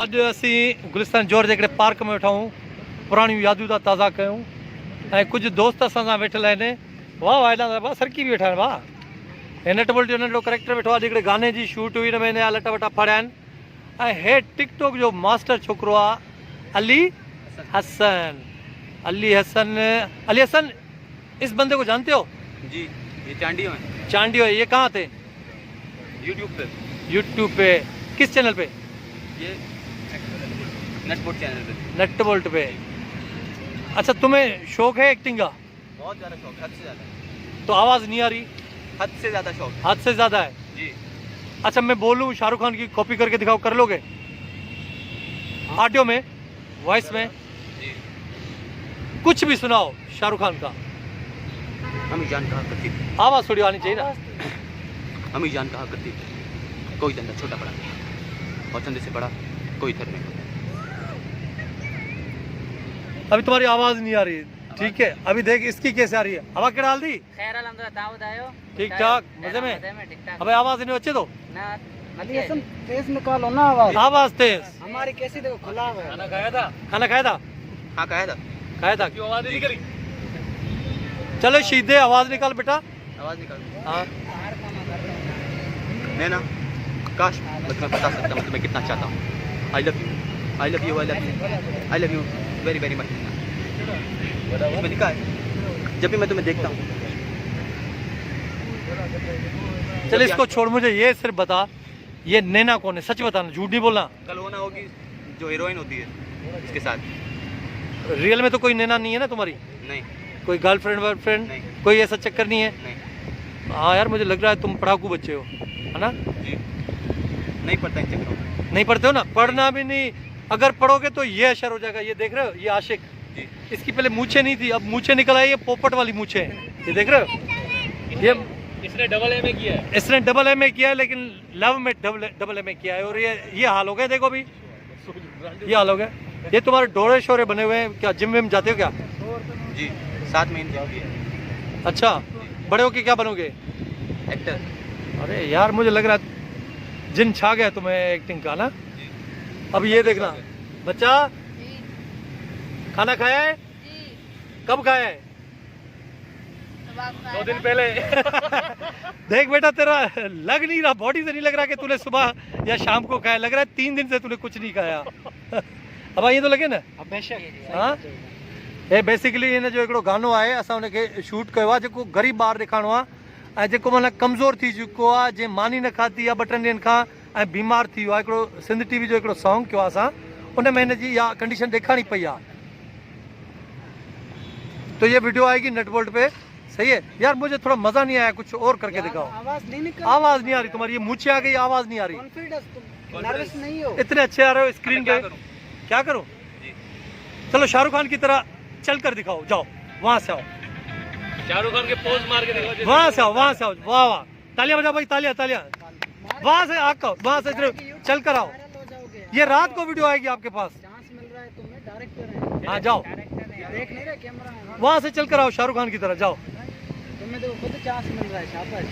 अज असी गुलिस्तान जॉर्ज हिकिड़े पार्क में वेठा हूँ, पुराणियूं यादूं था ताज़ा कयूं ऐं कुझु दोस्त असां सां वेठल आहिनि। वाह वाह हेॾा वाह सरकी बि वेठा आहिनि। वाह हे नट बोल्ट जो नंढो करेक्टर वेठो आहे जेकॾहिं गाने जी शूट हुई, हिन में हिन जा लटा वटा फाड़िया आहिनि। ऐं हे टिकटॉक जो मास्टर छोकिरो आहे अली हसन। अली हसन इस बंदे को जानते हो? जी, ये चांडियो है। चांडियो है। ये कहाँ थे? यूट्यूब पे। किस चैनल पे? ये नटबोल्ट चैनल पे। नट बोल्ट पे। अच्छा, तुम्हें शौक है एक्टिंग का? बहुत ज़्यादा शौक, हद से ज़्यादा। तो आवाज़ नहीं आ रही? हद से ज़्यादा शौक। हद से ज़्यादा है जी। अच्छा, मैं बोलूँ शाहरुख खान की कॉपी करके दिखाओ, कर लोगे? ऑडियो में, वॉइस में जी। कुछ भी सुनाओ शाहरुख खान का। अम्मी जान कहा करती थी, आवाज़ थोड़ी आनी चाहिए ना। अम्मी जान कहा करती थी, कोई धंधा छोटा बड़ा नहीं और धंधे से बड़ा कोई धर्म नहीं। अभी तुम्हारी आवाज़ नहीं आ रही, ठीक है। अभी देख इसकी कैसे आ रही है। हवा के डाल दी? खैर अल्हम्दुलिल्लाह, ताऊ दायो ठीक ठाक, मजे में। ठीक ठाक। अबे आवाज़ नहीं अच्छे तो ना अली हसन तेज निकालो ना आवाज। आवाज़ तेज। हमारी कैसी देखो खुला हुआ है। खाना खाया था? खाना खाया था? हाँ खाया था। खाया था। क्यों आवाज़ नहीं निकली? चलो सीधे आवाज़ निकाल बेटा। आवाज़ निकाल। हाँ मैं ना काश मैं तुम्हें बता सकता हूँ तुम्हें कितना चाहता हूँ। I love you, I love you, I love you, I love you very very much. इसमें लिखा है जब भी मैं तुम्हें देखता हूँ। चल इसको छोड़, मुझे ये सिर्फ बता, ये नैना कौन है? सच बताना, झूठ नहीं बोलना। कल होना होगी जो हीरोइन होती है इसके साथ। रियल में तो कोई नैना नहीं है ना तुम्हारी? नहीं कोई गर्लफ्रेंड वर्लफ्रेंड नहीं। कोई ऐसा चक्कर नहीं है? नहीं हाँ यार, मुझे लग रहा है तुम पढ़ाकू बच्चे हो, है ना? जी, नहीं पढ़ता इन चक्करों में। नहीं पढ़ते हो ना? पढ़ना भी नहीं, अगर पढ़ोगे तो ये असर हो जाएगा। ये देख रहे हो, ये आशिक, जी। इसकी पहले मूछें नहीं थी, अब मूछें निकल आई, ये पोपट वाली मूछें हैं। ये देख रहे हो, ये इसने डबल एम ए किया है। इसने डबल एम ए किया है, लेकिन लव में डबल एम ए किया है। और ये हाल हो गया, देखो अभी ये हाल हो गया। ये तुम्हारे डोरे शोरे बने हुए हैं क्या? जिम विम जाते हो क्या? जी, 7 महीने की है। अच्छा, बड़े होके क्या बनोगे? एक्टर। अरे यार, मुझे लग रहा है जिन छा गया तुम्हें एक्टिंग का ना। अब ये देखना बच्चा, खाना खाया है? कब खाया है? 2 दिन पहले। देख बेटा, तेरा लग नहीं रहा, बॉडी से नहीं लग रहा कि तूने सुबह या शाम को खाया। लग रहा है 3 दिन से तूने कुछ नहीं खाया। अब ये तो लगे ना। हाँ, हे बेसिकली हिन जो हिकिड़ो गानो आहे, असां हुनखे शूट कयो आहे, जेको ग़रीब ॿार ॾेखारिणो आहे ऐं जेको माना कमज़ोर थी चुको आहे, जंहिं मानी न खाधी आहे 2-3 ॾींहंनि खां ऐं बीमार थी वियो आहे। हिकिड़ो सिंध टीवी जो हिकिड़ो सॉन्ग कयो आहे असां, उन में हिन जी इहा कंडीशन ॾेखारणी पई आहे। तो ये वीडियो आएगी नट बोल्ट पे, सही है यार। मुझे थोड़ा मज़ा नहीं आया, कुछ और करके दिखाओ। आवाज नहीं निकल, आवाज़ नहीं आ रही तुम्हारी, ये मूछें आ गई, आवाज़ नहीं आ रही। कॉन्फिडेंस तुम नर्वस नहीं हो। इतने अच्छे आ रहे हो स्क्रीन पे, क्या करूं? चलो शाहरुख खान की तरह चल कर दिखाओ, जाओ वहां से आओ, शाहरुख खान के पोज मार के दिखाओ। वहां से आओ, वहां से आओ। वाह वाह, तालियां बजाओ भाई, तालियां तालियां। वहां से आकर, वहां से चल कर आओ। वायरल हो जाओगे। ये रात को वीडियो आएगी आपके पास। चांस मिल रहा है तुम्हें, डायरेक्टर है। हाँ जाओ, देख नहीं रहे कैमरा है। वहां से चल कर आओ, शाहरुख खान की तरह जाओ। तुम्हें देखो खुद चांस मिल रहा है। शाबाश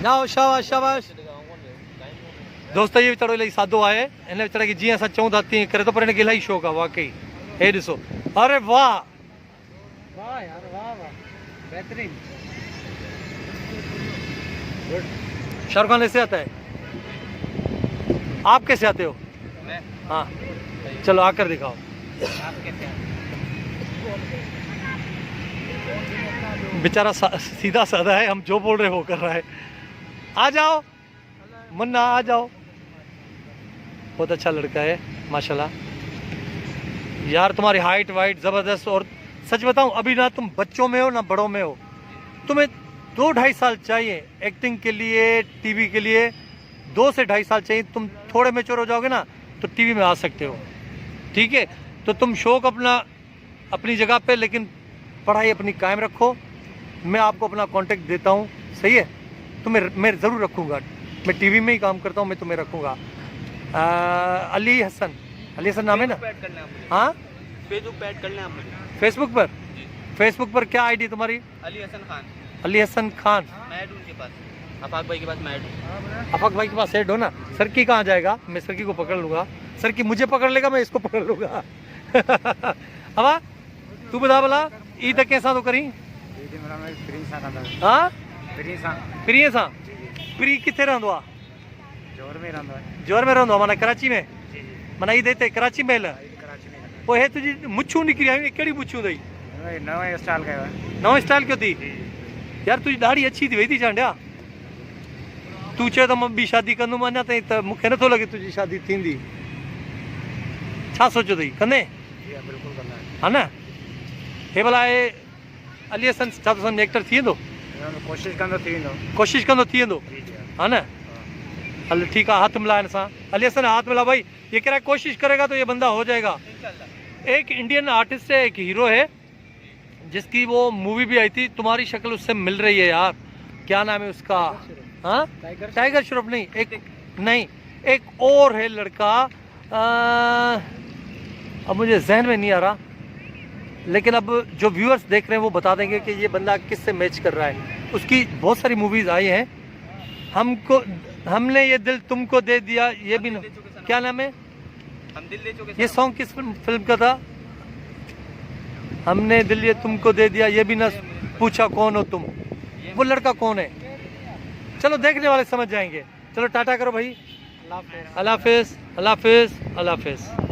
जाओ, शाबाश शाबाश। दोस्त ये वीचारो इलाही सादो आहे, हिन वीचारे खे जीअं असां चऊं था तीअं करे थो, पर हिनखे इलाही शौक़ु आहे वाकई। हे ॾिसो, अरे वाह वाह यार, वाह वाह, बेहतरीन। शाहरुख खान ऐसे आता है, आप कैसे आते हो? मैं हाँ चलो आकर दिखाओ। आप कैसे हैं? बेचारा सीधा साधा है, हम जो बोल रहे हो कर रहा है। आ जाओ मुन्ना, आ जाओ। बहुत अच्छा लड़का है माशाल्लाह यार, तुम्हारी हाइट वाइट ज़बरदस्त। और सच बताऊं, अभी ना तुम बच्चों में हो ना बड़ों में हो। तुम्हें 2-2.5 साल चाहिए एक्टिंग के लिए, टीवी के लिए 2 से 2.5 साल चाहिए। तुम थोड़े मैच्योर हो जाओगे ना तो टीवी में आ सकते हो, ठीक है? तो तुम शौक अपना अपनी जगह पे, लेकिन पढ़ाई अपनी कायम रखो। मैं आपको अपना कांटेक्ट देता हूँ, सही है? तुम्हें मैं ज़रूर रखूँगा, मैं टीवी में ही काम करता हूँ, मैं तुम्हें रखूँगा। अली हसन नाम है ना? हाँ, फेसबुक पे ऐड कर लें आप मुझे। फेसबुक पर क्या आईडी तुम्हारी? अली हसन खान। अली हसन खान। मैं ऐड हूं उनके पास। अफाक भाई के पास मैं ऐड हूँ। अफाक भाई के पास हेड हो ना, सरकी कहाँ जाएगा? मैं सरकी को पकड़ लूँगा, सरकी मुझे पकड़ लेगा, मैं इसको पकड़ लूँगा। हवा तू बता भला ईद कैसा तो करी? हाँ फ्री सा फ्री किथे रहंदो आहे? जोर में रहंदो आहे, माना कराची में? माना ईद हिते कराची में ल पोइ हे तुंहिंजी मुछूं निकिरी आयूं, कहिड़ी मुछूं अथई? नओं स्टाइल कयो अथई यार? तुंहिंजी ॾाढी अच्छी थी वई थी चांडिया। तूं चयो त मां ॿी शादी कंदुमि, अञा ताईं त मूंखे नथो लॻे तुंहिंजी शादी थींदी। छा सोचियो अथई, कंदे? हा न? हे भला आहे अली हसन छा तो सम्झ एक्टर थी वेंदो? कोशिशि कंदो थी वेंदो, हा न? हल ठीक है, हाथ मिलाए सां अली हसन, हाथ मिला भाई। ये कह रहा है कोशिश करेगा तो ये बंदा हो जाएगा। एक इंडियन आर्टिस्ट है, एक हीरो है जिसकी वो मूवी भी आई थी, तुम्हारी शक्ल उससे मिल रही है यार, क्या नाम है उसका? हाँ टाइगर श्रॉफ नहीं, एक और है लड़का, अब मुझे जहन में नहीं आ रहा, लेकिन अब जो व्यूअर्स देख रहे हैं वो बता देंगे कि ये बंदा किससे मैच कर रहा है। उसकी बहुत सारी मूवीज आई हैं। हमने ये दिल तुमको दे दिया, ये भी क्या नाम है? हम दिल दे चुके। ये सॉन्ग किस फिल्म का था? हमने दिल ये तुमको दे दिया, ये भी ना पूछा कौन हो तुम। वो लड़का कौन है? चलो देखने वाले समझ जाएंगे। चलो टाटा करो भाई, अल्लाह हाफिज़, अल्लाह हाफिज़, अल्लाह हाफिज़।